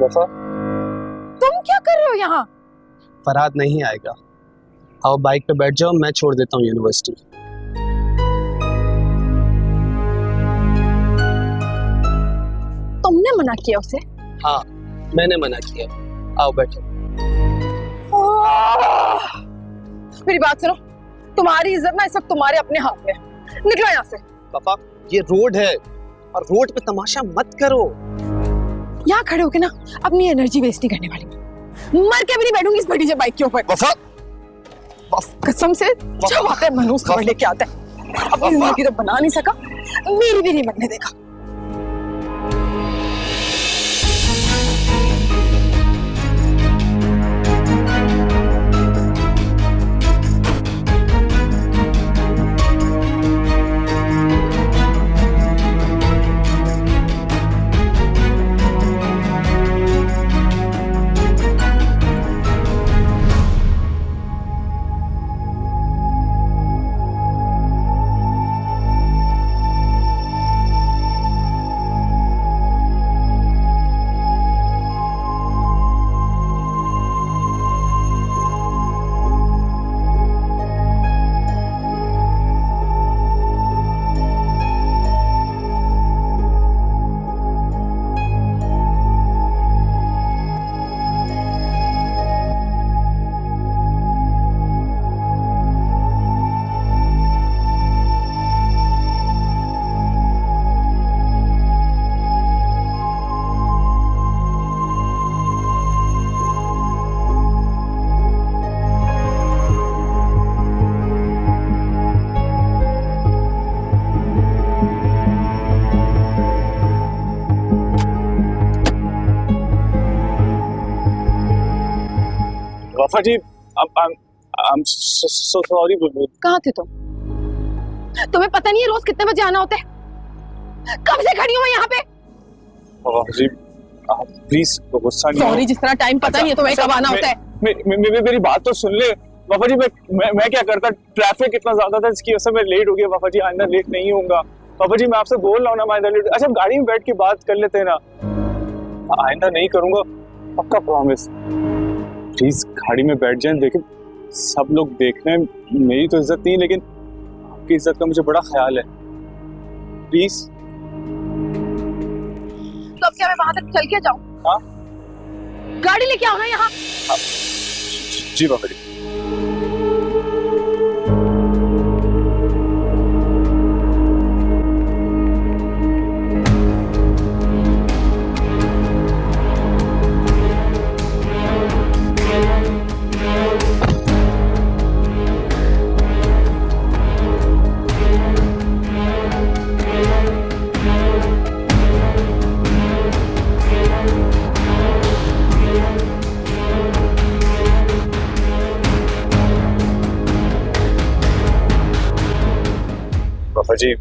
वफा, तुम क्या कर रहे हो यहाँ? फरहाद नहीं आएगा। आओ बाइक पे बैठ जाओ, मैं छोड़ देता हूँ यूनिवर्सिटी। तुमने मना किया उसे? हाँ, मैंने मना किया। आओ बैठो। मेरी बात सुनो, तुम्हारी इज्जत ना इस वक्त तुम्हारे अपने हाथ में। निकलो यहाँ से। पापा, ये रोड है और रोड पे तमाशा मत करो। यहाँ खड़े होके ना अपनी एनर्जी वेस्ट नहीं करने वाली मैं। मर के भी नहीं बैठूंगी इस बड़ी सी बाइक के ऊपर। वफा, कसम से जब आता है मनोज खबर लेके आता है। अपनी जिंदगी तो बना नहीं सका, मेरी भी नहीं बनने देगा। वफा जी, I'm so sorry बुलबुल। कहाँ थे तुम? तुम्हें पता नहीं है रोज कितने बजे आना होता है? कब से खड़ी हूँ मैं यहाँ पे? वफा जी, आप प्लीज गुस्सा नहीं। सॉरी, जिस तरह टाइम पता नहीं है तुम्हें कब आना होता है। मेरी बात तो सुन ले। वफा जी, मैं क्या करता, ट्रैफिक इतना ज्यादा था इसकी वजह से मैं लेट हो गया। वफा जी, आइंदा लेट नहीं होऊंगा। वफा जी, मैं आपसे बोल रहा हूँ ना, मैं आइंदा लेट। अच्छा, गाड़ी में बैठ के बात कर लेते हैं ना। आइंदा नहीं करूंगा, पक्का प्रॉमिस। प्लीज गाड़ी में बैठ जाएं। देखें, सब लोग देख रहे हैं, मेरी तो इज्जत नहीं लेकिन आपकी इज्जत का मुझे बड़ा ख्याल है। प्लीज। तो अब क्या मैं वहां तक चल के जाऊं? हाँ, गाड़ी लेके आओ ना यहाँ। जी बाबा जी। बाबा जी,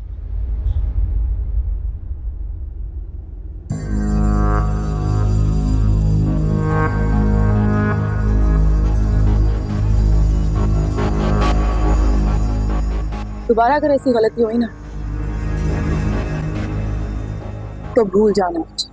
दोबारा अगर ऐसी गलती हुई ना तो भूल जाना मुझे।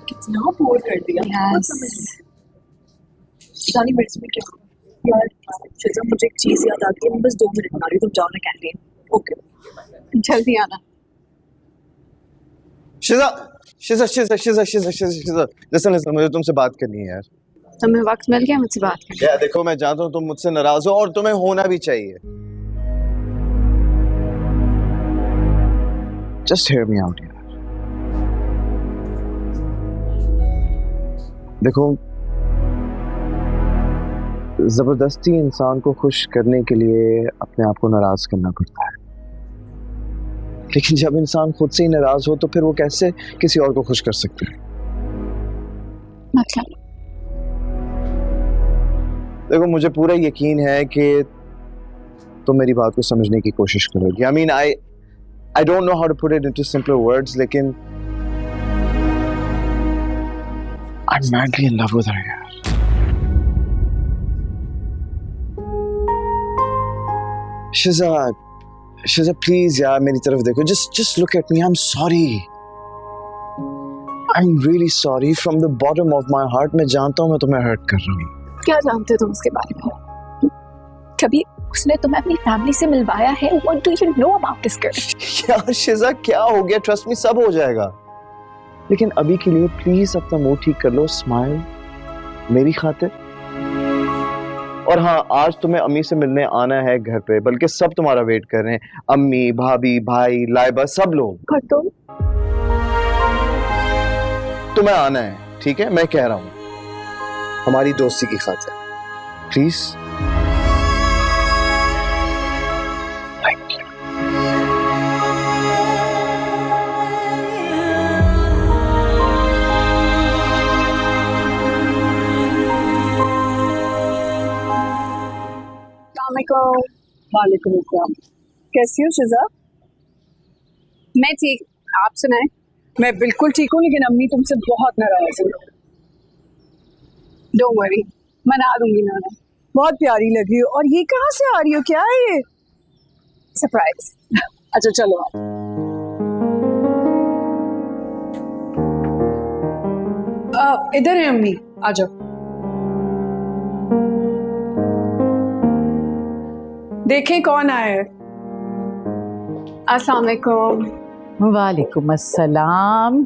कितना बोर कर दिया। जानी मेरे इसमें क्या यार, शिजा मुझे एक चीज याद आती है। मैं बस 2 मिनट बना रही हूँ, तुम जाओ ना कैंटीन। ओके, जल्दी आना। शिजा शिजा शिजा शिजा शिजा शिजा शिजा लिसन लिसन, मुझे तुमसे बात करनी है यार। तुम्हें वक्त मिल गया मुझसे बात करने? यार देखो, मैं जानता हूँ तुम मुझसे नाराज हो और तुम्हें होना भी चाहिए। जस्ट हियर मी आउट यार। देखो, जबरदस्ती इंसान को खुश करने के लिए अपने आप को नाराज करना पड़ता है, लेकिन जब इंसान खुद से ही नाराज हो तो फिर वो कैसे किसी और को खुश कर सकता है? मतलब देखो, मुझे पूरा यकीन है कि तुम मेरी बात को समझने की कोशिश करोगी। I mean, I don't know how to put it into simpler words, लेकिन I'm madly in love with her यार। शिजा प्लीज यार मेरी तरफ देखो, just look at me, I'm sorry, I'm really sorry from the bottom of my heart। मैं जानता हूँ मैं तुम्हें हर्ट कर रहा हूँ। क्या जानते हो तुम उसके बारे में? कभी उसने तुम्हें अपनी फैमिली से मिलवाया है? What do you know about this girl? यार शिजा क्या हो गया, ट्रस्ट मी सब हो जाएगा, लेकिन अभी के लिए प्लीज अपना मूड ठीक कर लो, स्माइल मेरी खातिर। और हाँ, आज तुम्हें अम्मी से मिलने आना है घर पे, बल्कि सब तुम्हारा वेट कर रहे हैं, अम्मी, भाभी, भाई, लाइबा, सब लोग। और तुम्हें आना है, ठीक है, मैं कह रहा हूँ हमारी दोस्ती की खातिर, प्लीज। वालेकुम अस्सलाम। कैसी हो शिजा? मैं ठीक, आप सुनाएं? मैं बिल्कुल ठीक हूँ, लेकिन अम्मी तुमसे बहुत नाराज है। डोंट वरी, मना दूंगी मैं उन्हें। बहुत प्यारी लग रही हो। और ये कहाँ से आ रही हो, क्या है ये? सरप्राइज। अच्छा चलो। इधर है अम्मी, आ जाओ। देखें कौन आया है। अस्सलाम वालेकुम। वालेकुम अस्सलाम।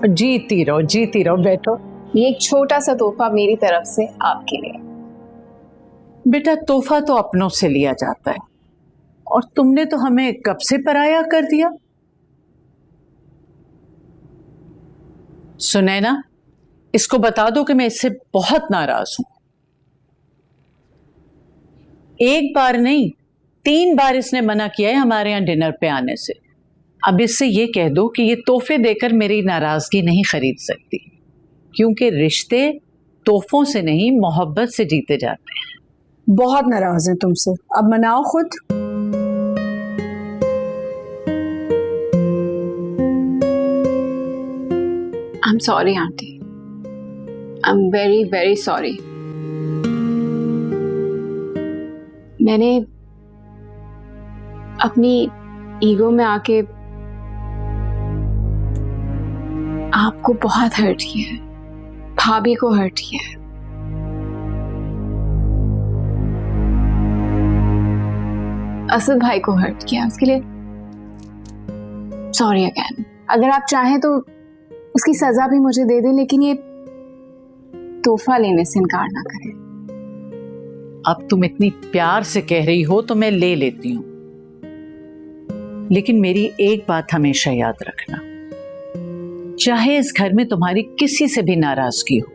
जीती रहो, बैठो। ये एक छोटा सा तोहफा मेरी तरफ से आपके लिए। बेटा, तोहफा तो अपनों से लिया जाता है, और तुमने तो हमें कब से पराया कर दिया। सुनैना, इसको बता दो कि मैं इससे बहुत नाराज हूं। एक बार नहीं, 3 बार इसने मना किया है हमारे यहाँ डिनर पे आने से। अब इससे ये कह दो कि ये तोहफे देकर मेरी नाराजगी नहीं खरीद सकती, क्योंकि रिश्ते तोहफों से नहीं मोहब्बत से जीते जाते हैं। बहुत नाराज है तुमसे, अब मनाओ खुद। I am sorry aunty, I am very very sorry. मैंने अपनी ईगो में आके आपको बहुत हर्ट किया है, भाभी को हर्ट किया है। असद भाई को हर्ट किया, उसके लिए सॉरी अगेन। अगर आप चाहें तो उसकी सजा भी मुझे दे दें, लेकिन ये तोहफा लेने से इनकार ना करें। अब तुम इतनी प्यार से कह रही हो तो मैं ले लेती हूं, लेकिन मेरी एक बात हमेशा याद रखना, चाहे इस घर में तुम्हारी किसी से भी नाराजगी हो,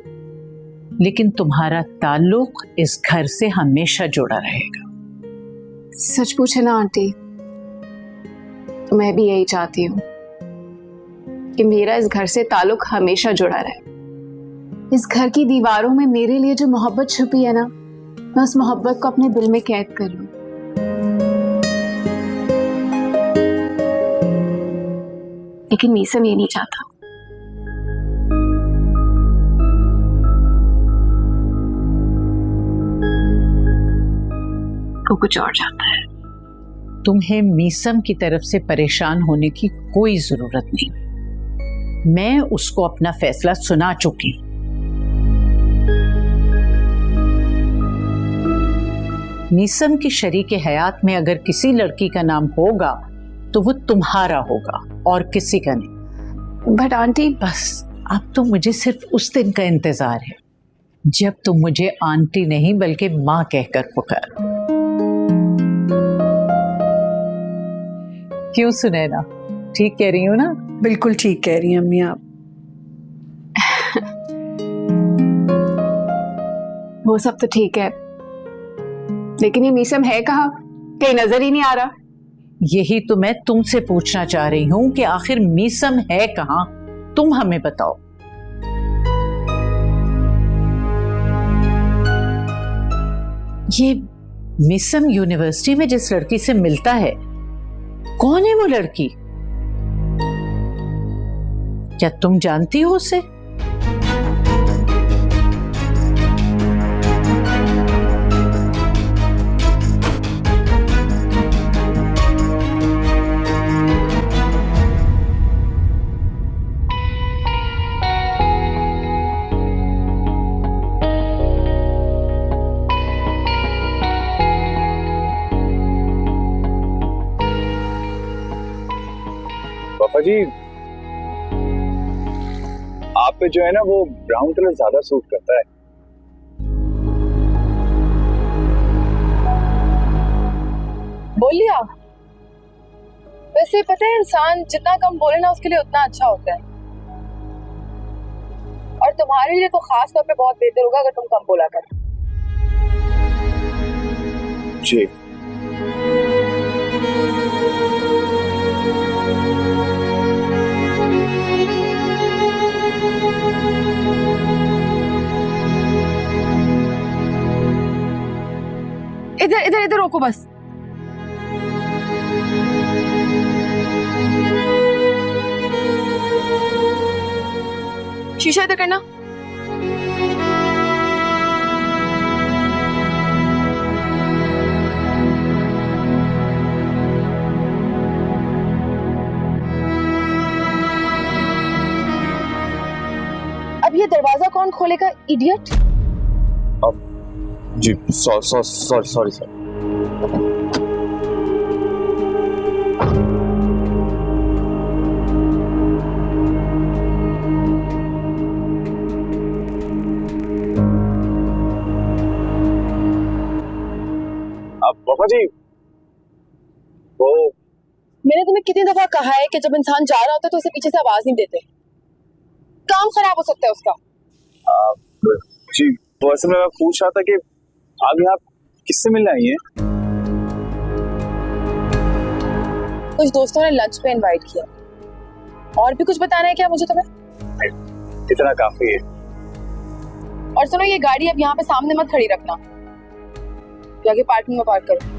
लेकिन तुम्हारा ताल्लुक इस घर से हमेशा जुड़ा रहेगा। सच पूछे ना आंटी, तो मैं भी यही चाहती हूँ कि मेरा इस घर से ताल्लुक हमेशा जुड़ा रहे। इस घर की दीवारों में मेरे लिए जो मोहब्बत छुपी है ना, मैं उस मोहब्बत को अपने दिल में कैद कर लूं। लेकिन मीसम ये नहीं चाहता। वो कुछ और चाहता है। तुम्हें मीसम की तरफ से परेशान होने की कोई जरूरत नहीं। मैं उसको अपना फैसला सुना चुकी। मीसम की शरीके हयात में अगर किसी लड़की का नाम होगा तो वो तुम्हारा होगा और किसी का नहीं। बट आंटी, बस अब तो मुझे सिर्फ उस दिन का इंतजार है जब तुम मुझे आंटी नहीं बल्कि माँ कहकर पुकारो। क्यों सुनैना, ठीक कह रही हूँ ना? बिल्कुल ठीक कह रही हैं अम्मी आप। वो सब तो ठीक है, लेकिन ये मीसम है कहाँ? कहीं नजर ही नहीं आ रहा। यही तो मैं तुमसे पूछना चाह रही हूँ कि आखिर मीसम है कहाँ, तुम हमें बताओ। मिसम यूनिवर्सिटी में जिस लड़की से मिलता है, कौन है वो लड़की? क्या तुम जानती हो उसे? पापा जी, आप पे जो है ना वो ब्राउन कलर ज्यादा सूट करता है। बोल लिया। वैसे पता है, इंसान जितना कम बोले ना उसके लिए उतना अच्छा होता है। और तुम्हारे लिए तो खास तौर पे बहुत बेहतर होगा अगर तुम कम बोला कर। जी। इधर इधर इधर रोको बस। शीशा इधर करना। अब ये दरवाजा कौन खोलेगा, इडियट? जी सॉरी सर। अब पापा जी, वो मैंने तुम्हें कितनी दफा कहा है कि जब इंसान जा रहा होता है तो उसे पीछे से आवाज नहीं देते, काम खराब हो सकता है उसका। जी वो असल में मैं पूछ रहा था कि आप यहाँ किससे मिलने आई हैं? कुछ दोस्तों ने लंच पे इनवाइट किया। और भी कुछ बताना है क्या मुझे तुम्हें? इतना काफी है। और सुनो, ये गाड़ी अब यहाँ पे सामने मत खड़ी रखना, जाके पार्किंग में पार्क करो।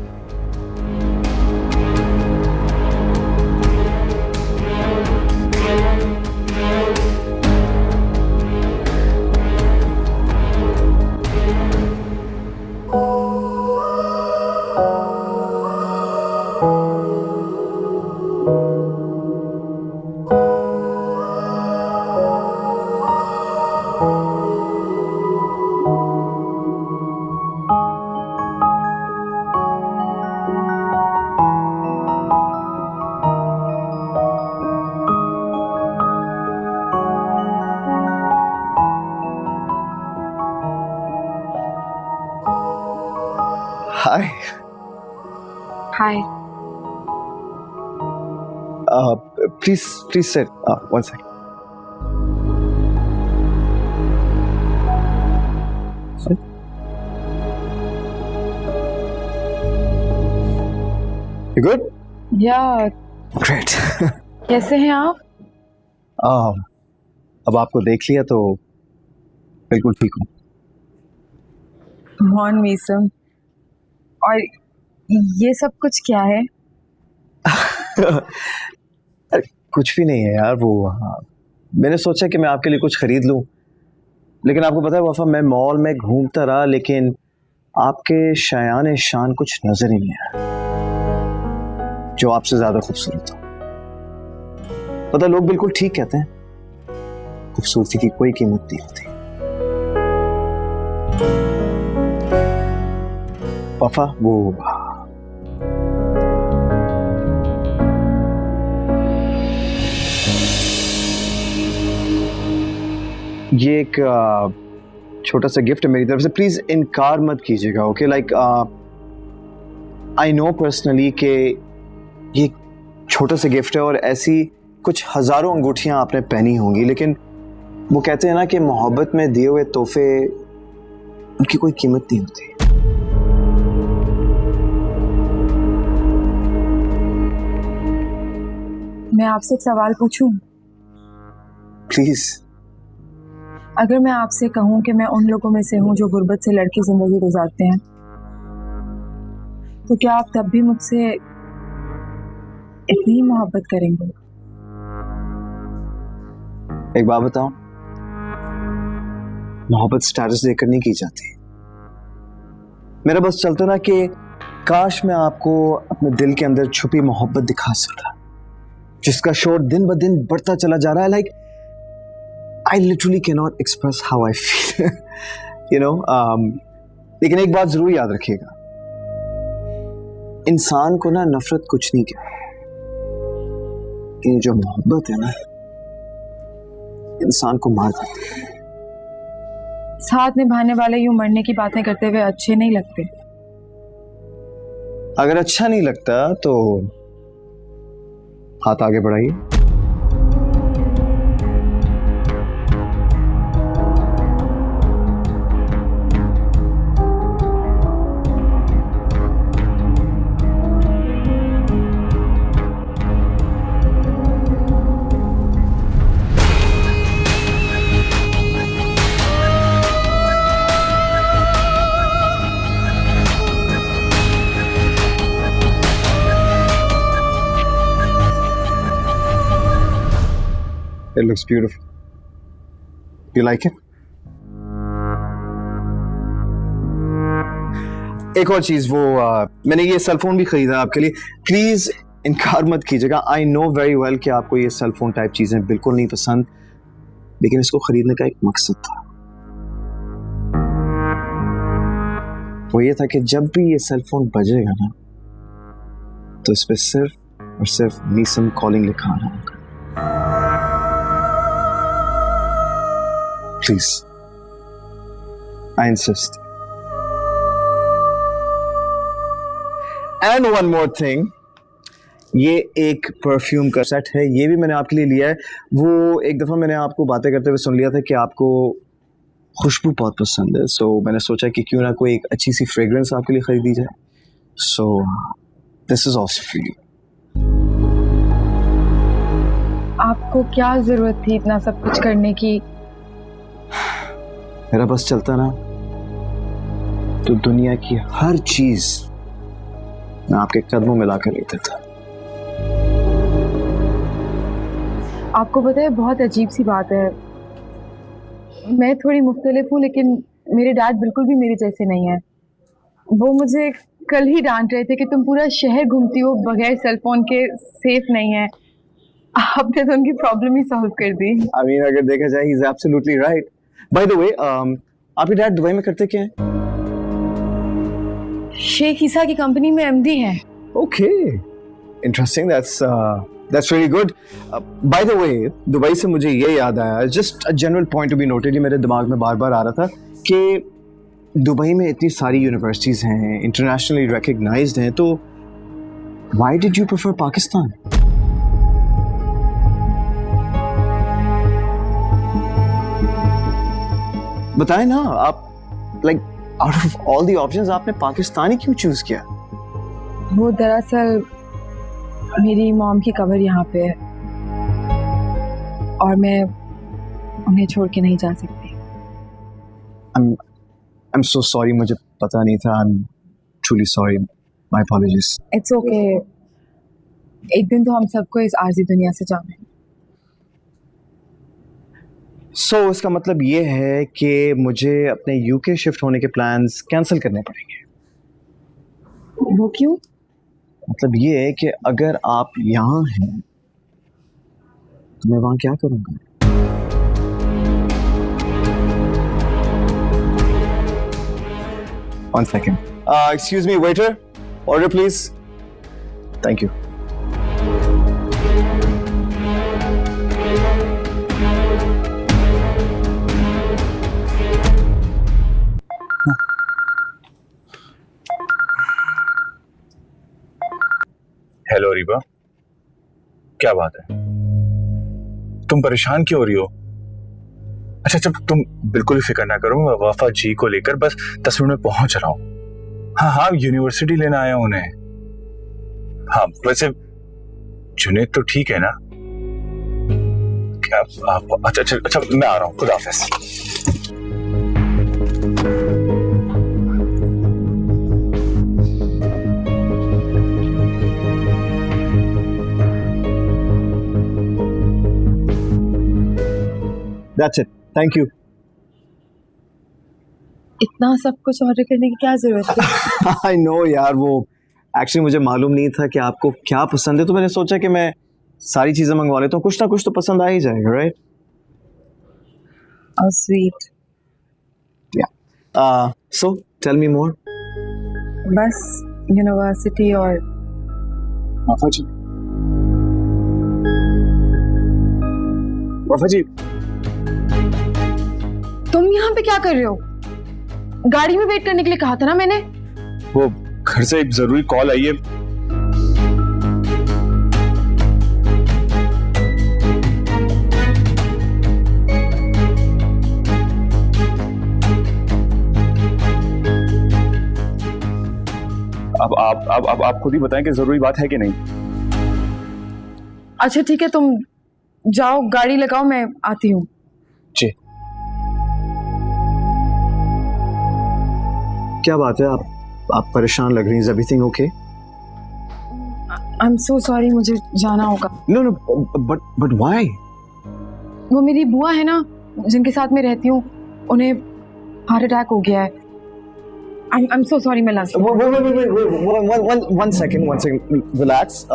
Hi. Hi. Please sit, one second. You good? या Great. कैसे हैं आप? अब आपको देख लिया तो बिल्कुल ठीक हूँ। कौन मीसम? और ये सब कुछ क्या है? कुछ भी नहीं है यार, वो मैंने सोचा कि मैं आपके लिए कुछ खरीद लूं, लेकिन आपको पता है वफा, मैं मॉल में घूमता रहा लेकिन आपके शायान शान कुछ नजर ही नहीं आया जो आपसे ज्यादा खूबसूरत हो। पता, लोग बिल्कुल ठीक कहते हैं, खूबसूरती की कोई कीमत नहीं होती। वफा, वो ये एक छोटा सा गिफ्ट है मेरी तरफ से, प्लीज इनकार मत कीजिएगा, okay? Like I know personally कि ये छोटा सा गिफ्ट है और ऐसी कुछ हजारों अंगूठियां आपने पहनी होंगी, लेकिन वो कहते हैं ना कि मोहब्बत में दिए हुए तोहफे, उनकी कोई कीमत नहीं होती। मैं आपसे एक सवाल पूछूं? प्लीज। अगर मैं आपसे कहूं कि मैं उन लोगों में से हूं जो गुर्बत से लड़की जिंदगी गुजारते हैं, तो क्या आप तब भी मुझसे इतनी ही मोहब्बत करेंगे? एक बात बताओ, मोहब्बत स्टेटस देकर नहीं की जाती। मेरा बस चलता ना कि काश मैं आपको अपने दिल के अंदर छुपी मोहब्बत दिखा सकता, जिसका शोर दिन ब दिन बढ़ता चला जा रहा है। Like I literally can not express how I feel, you know. लेकिन एक बात जरूर याद रखिएगा, इंसान को ना नफरत कुछ नहीं कहती, ये जो मोहब्बत है ना, इंसान को मार देती है। साथ निभाने वाले यूं मरने की बातें करते हुए अच्छे नहीं लगते। अगर अच्छा नहीं लगता तो हाथ आगे बढ़ाइए। It looks beautiful. You like it? एक और चीज, वो मैंने ये सेल फोन भी खरीदा आपके लिए। प्लीज इनकार मत कीजिएगा। आई नो वेरी वेल कि आपको ये सेल फोन टाइप चीजें बिल्कुल नहीं पसंद, लेकिन इसको खरीदने का एक मकसद था। वो ये था कि जब भी ये सेल फोन बजेगा ना, तो इस पे सिर्फ और सिर्फ नीसम कॉलिंग लिखा आना होगा। Please, I insist. And one more thing, ये एक परफ्यूम का सेट है, ये भी मैंने आपके लिए लिया है। वो एक दफ़ा मैंने आपको बातें करते हुए सुन लिया था कि आपको खुशबू बहुत पसंद है, सो मैंने सोचा कि क्यों ना कोई एक अच्छी सी फ्रेग्रेंस आपके लिए खरीदी जाए। So this is also for you. आपको क्या जरूरत थी इतना सब कुछ करने की? मेरा बस चलता ना तो दुनिया की हर चीज मैं आपके कदमों में लाकर लेता था। आपको पता है, बहुत अजीब सी बात है, मैं थोड़ी मुख्तलिफ हूँ, लेकिन मेरे डैड बिल्कुल भी मेरे जैसे नहीं है। वो मुझे कल ही डांट रहे थे कि तुम पूरा शहर घूमती हो बगैर सेल फोन के, सेफ नहीं है। आपने तो उनकी प्रॉब्लम ही सॉल्व कर दी। I mean, अगर देखा जाए, he is absolutely right. By the way, आपके डैड दुबई में करते क्या हैं? शेख ईसा की कंपनी में एमडी है। Okay, interesting. That's really good. By the way, Dubai से मुझे ये याद आया, just a general point to be noted, ये मेरे दिमाग में बार-बार आ रहा था कि दुबई में इतनी सारी यूनिवर्सिटीज हैं, इंटरनेशनली रिकॉग्नाइज्ड हैं, तो why did you prefer Pakistan? बताएं ना आप, like out of all the options आपने पाकिस्तान ही क्यों चूज किया? वो दरअसल मेरी मॉम की कब्र यहाँ पे है और मैं उन्हें छोड़ के नहीं जा सकती। I'm so sorry, मुझे पता नहीं था। I'm truly sorry. My apologies. It's okay. एक दिन तो हम सबको इस आर्जी दुनिया से जाना है। So, इसका मतलब ये है कि मुझे अपने यूके शिफ्ट होने के प्लान्स कैंसिल करने पड़ेंगे। वो क्यों? मतलब ये है कि अगर आप यहाँ हैं तो मैं वहाँ क्या करूँगा? One second. Excuse me, waiter. Order, please. Thank you. Hello Reeba, क्या बात है? तुम परेशान क्यों हो रही हो? अच्छा अच्छा, तुम बिल्कुल फिक्र ना करो, मैं वफा जी को लेकर बस 10 मिनट में पहुंच रहा हूँ। हाँ हाँ, यूनिवर्सिटी लेना आया उन्हें। हाँ वैसे जुनेद तो ठीक है ना? क्या आप? अच्छा अच्छा अच्छा, मैं आ रहा हूँ, खुदा हाफिज। That's it, thank you. इतना सब कुछ ऑर्डर करने की क्या जरूरत है? आई नो यार, वो एक्चुअली मुझे मालूम नहीं था कि आपको क्या पसंद है, तो मैंने सोचा कि मैं सारी चीजें मंगवा लेता हूँ, कुछ ना कुछ तो पसंद आ ही जाएगा, right? Oh, sweet. So tell me more. बस यूनिवर्सिटी और वफा जी, वफा जी, तुम यहाँ पे क्या कर रहे हो? गाड़ी में वेट करने के लिए कहा था ना मैंने। वो घर से एक जरूरी कॉल आई है। अब आप खुद ही बताएं कि जरूरी बात है कि नहीं। अच्छा ठीक है, तुम जाओ गाड़ी लगाओ, मैं आती हूँ। जी। क्या बात है, आप परेशान लग रही हैं? Everything okay? I am so sorry, मुझे जाना होगा। No no, but why? वो मेरी बुआ है ना, जिनके साथ मैं रहती हूँ, उन्हें हार्ट अटैक हो गया है। आई एम सो सॉरी। मैं लास्ट वन सेकंड, रिलैक्स।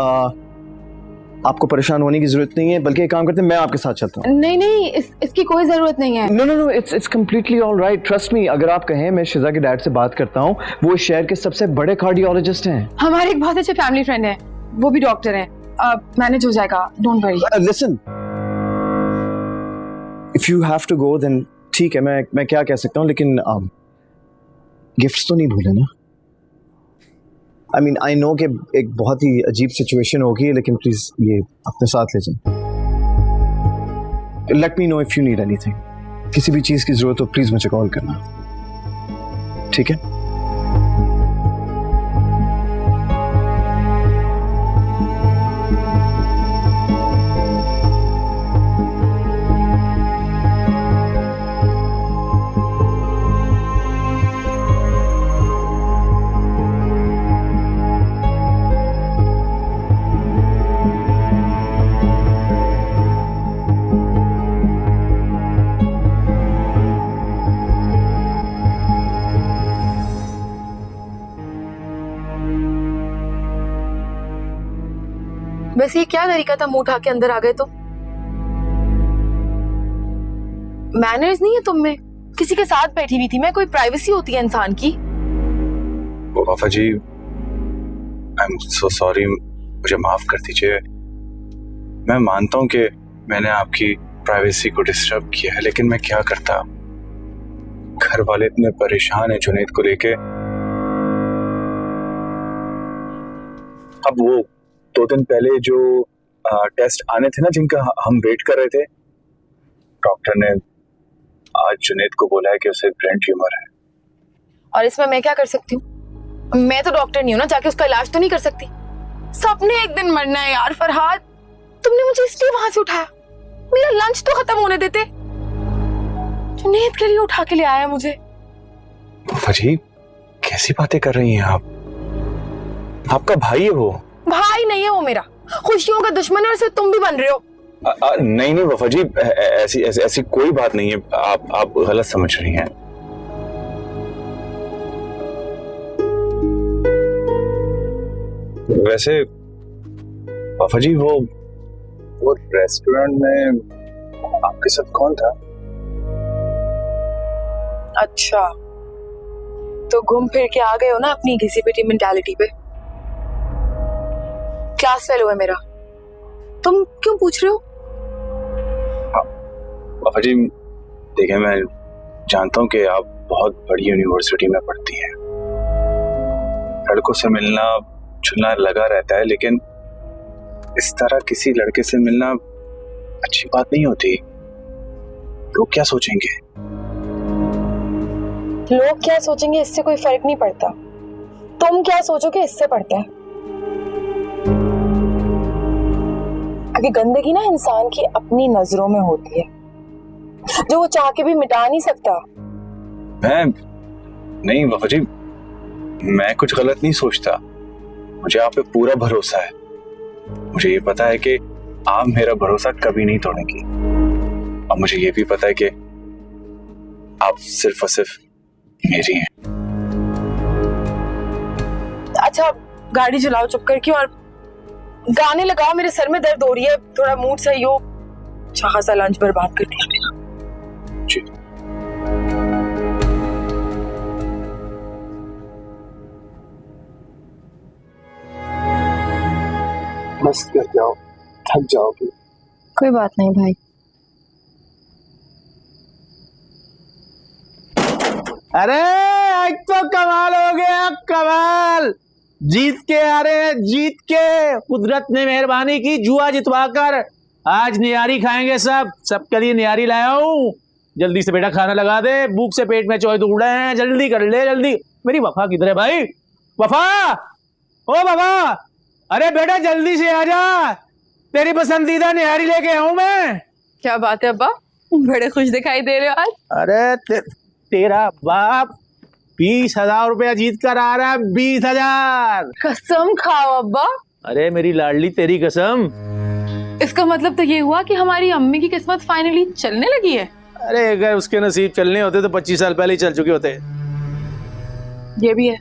आपको परेशान होने की जरूरत नहीं है, बल्कि एक काम करते हैं, मैं आपके साथ चलता हूँ। नहीं, इसकी कोई जरूरत नहीं है। No, it's completely all right, trust me. अगर आप कहें, मैं शिजा के डैड से बात करता हूँ, वो इस शहर के सबसे बड़े कार्डियोलॉजिस्ट हैं। हमारे एक बहुत अच्छे फैमिली फ्रेंड है, वो भी डॉक्टर हैं। मैनेज हो जाएगा, don't worry. Listen, if you have to go then ठीक है, मैं क्या कह सकता हूँ, लेकिन गिफ्ट्स तो नहीं भूले ना। आई मीन आई नो कि एक बहुत ही अजीब सिचुएशन होगी, लेकिन प्लीज ये अपने साथ ले जाएं। Let me know if you need anything. किसी भी चीज की जरूरत हो प्लीज मुझे कॉल करना, ठीक है? वैसे ये क्या तरीका था, मुंह उठा के अंदर आ गए तो? मैनर्स नहीं है तुम में। किसी के साथ बैठी हुई थी मैं, कोई प्राइवेसी होती है इंसान की? वफा जी, आई एम सो सॉरी, मुझे माफ कर दीजिए। मैं मानता हूँ कि मैंने आपकी प्राइवेसी को डिस्टर्ब किया है, लेकिन मैं क्या करता। घर वाले इतने परेशान हैं जुनैद को लेके। अब वो 2 दिन पहले जो टेस्ट आने थे ना, जिनका हम वेट कर रहे थे, डॉक्टर ने आज जुनैद को बोला है कि उसे ब्रेन ट्यूमर है। और इसमें मैं क्या कर सकती हूँ? मैं तो डॉक्टर नहीं हूँ ना, जाके उसका इलाज तो नहीं कर सकती। सबने एक दिन मरना है यार फरहाद। तुमने मुझे इसलिए वहां से उठाया, मेरा लंच तो खत्म होने देते। जुनैद के लिए उठा के ले आया मुझे। जी, कैसी बातें कर रही हैं आप? आपका भाई है वो। भाई नहीं है वो मेरा, खुशियों का दुश्मन है, और सिर्फ तुम भी बन रहे हो। नहीं वफा जी, ऐसी कोई बात नहीं है। आप गलत समझ रही हैं। वैसे वफा जी, वो रेस्टोरेंट में आपके साथ कौन था? अच्छा, तो घूम फिर के आ गए हो ना अपनी घिसी पिटी मेंटालिटी पे। क्लास फेल हुआ मेरा, तुम क्यों पूछ रहे हो? वफा जी देखिए, मैं जानता हूँ कि आप बहुत बड़ी यूनिवर्सिटी में पढ़ती हैं, लड़कों से मिलना जुलना लगा रहता है, लेकिन इस तरह किसी लड़के से मिलना अच्छी बात नहीं होती। लोग क्या सोचेंगे? लोग क्या सोचेंगे इससे कोई फर्क नहीं पड़ता। तुम क्या सोचोगे इससे पड़ता है। क्योंकि गंदगी ना इंसान की अपनी नजरों में होती है, जो वो चाह के भी मिटा नहीं सकता। मैं नहीं वफा जी, मैं कुछ गलत नहीं सोचता। मुझे आप पे पूरा भरोसा है। मुझे ये पता है कि आप मेरा भरोसा कभी नहीं तोड़ेंगी, अब मुझे ये भी पता है कि आप सिर्फ और सिर्फ मेरी हैं। अच्छा गाड़ी चलाओ चुप करके और गाने लगाओ, मेरे सर में दर्द हो रही है, थोड़ा मूड सही हो। अच्छा खासा लंच बर्बाद कर दिया मेरा। जी मस्त कर जाओ, थक जाओगे। कोई बात नहीं भाई। अरे आज तो कमाल हो गया, कमाल। जीत के आ रहे हैं, जीत के। कुदरत ने मेहरबानी की, जुआ जितवाकर आज नियारी खाएंगे सब। सबके लिए नियारी लाया हूँ। जल्दी से बेटा खाना लगा दे, भूख से पेट में चौहे तो उड़े हैं। जल्दी कर ले जल्दी। मेरी वफा किधर है भाई? वफा, ओ वफा, अरे बेटा जल्दी से आ जा, तेरी पसंदीदा निहारी लेके आऊं मैं। क्या बात है अब्बा, बड़े खुश दिखाई दे रहे हो आज। अरे तेरा बाप 20,000 रुपया जीत कर आ रहा है। 20,000। कसम खाओ अब्बा। अरे मेरी लाडली, तेरी कसम। इसका मतलब तो ये हुआ कि हमारी अम्मी की किस्मत फाइनली चलने लगी है। अरे अगर उसके नसीब चलने होते तो 25 साल पहले ही चल चुके होते। ये भी है।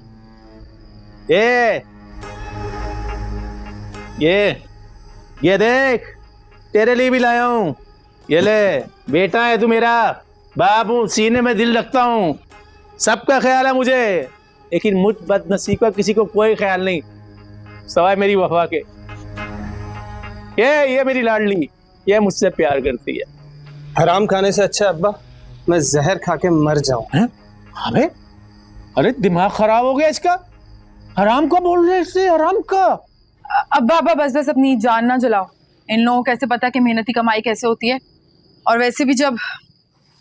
ये देख, तेरे लिए भी लाया हूं। ये ले, बेटा है तू मेरा, बाप हूं, सीने में दिल रखता हूं, सबका ख्याल है मुझे, लेकिन मुझ बदनसीब का किसी को कोई ख्याल नहीं सवाए मेरी वफा के। ये मेरी लाडली, ये मुझसे प्यार करती है। हराम खाने से अच्छा अब्बा मैं जहर खा के मर जाऊं। अबे अरे दिमाग खराब हो गया इसका। हराम का बोल रहे इससे, हराम का। अब्बा अब्बा बस बस अपनी जान ना जलाओ। इन लोगों को कैसे पता कि मेहनती कमाई कैसे होती है। और वैसे भी जब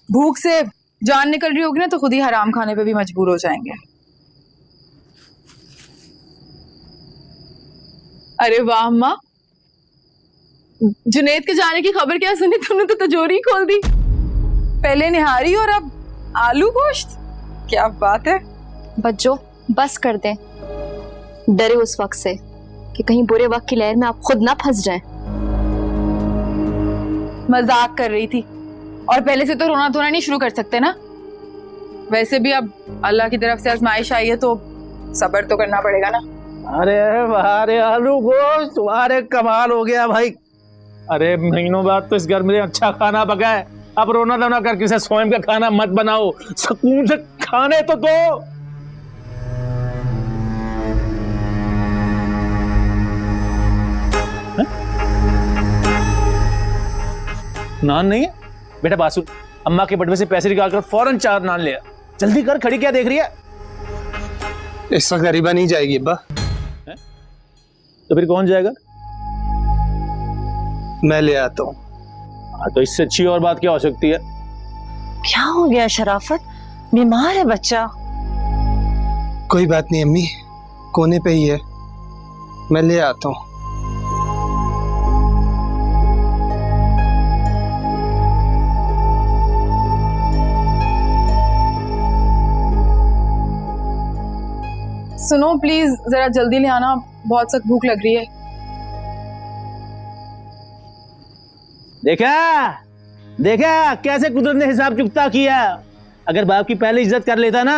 भूख से जान निकल रही होगी ना तो खुद ही हराम खाने पे भी मजबूर हो जाएंगे। अरे वाह अम्मा, जुनैद के जाने की खबर क्या सुनी तुमने? तो तिजोरी खोल दी। पहले निहारी और अब आलू गोश्त। क्या बात है। बच्चों बस कर दें, डरे उस वक्त से कि कहीं बुरे वक्त की लहर में आप खुद ना फंस जाएं। मजाक कर रही थी। और पहले से तो रोना धोना नहीं शुरू कर सकते ना। वैसे भी अब अल्लाह की तरफ से आजमाइश आई है तो सब्र तो करना पड़ेगा ना। अरे वाह, आलू गोश्त, तुम्हारे कमाल हो गया भाई। अरे महीनों बाद तो इस घर में अच्छा खाना पका है। अब रोना धोना करके से स्वयं का खाना मत बनाओ, सुकून से खाने तो दो। नान नहीं है बेटा? बासु, अम्मा के बटवे से पैसे निकालकर फौरन 4 नान ले आ। जल्दी कर, खड़ी क्या देख रही है? इस वक्त गरीबा नहीं जाएगी अब्बा। तो फिर कौन जाएगा? मैं ले आता हूँ। हाँ, तो इससे अच्छी और बात क्या हो सकती है? क्या हो गया शराफत, बीमार है बच्चा? कोई बात नहीं अम्मी, कोने पे ही है, मैं ले आता हूँ। सुनो प्लीज जरा जल्दी ले आना, बहुत सख्त भूख लग रही है। देखा कैसे कुदरत ने हिसाब चुकता किया। अगर बाप की पहले इज्जत कर लेता ना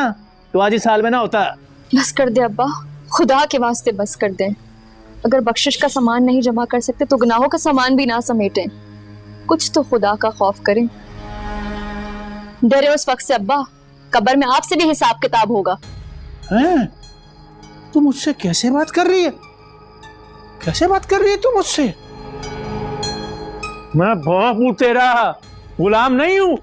तो आज इस साल में ना होता। बस कर दे अब्बा, खुदा के वास्ते बस कर दे। अगर बख्शिश का सामान नहीं जमा कर सकते तो गुनाहों का सामान भी ना समेटें। कुछ तो खुदा का खौफ करें। डरे उस वक्त से अब्बा, कब्र में आपसे भी हिसाब किताब होगा। हैं? तू मुझसे कैसे बात कर रही है? कैसे बात कर रही है तू मुझसे? मैं बाप हूं तेरा, गुलाम नहीं हूं।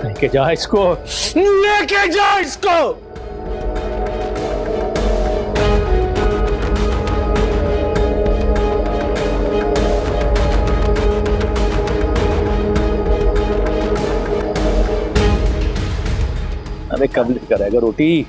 लेके जा इसको, लेके जा इसको। अरे कब लेकर आएगा रोटी?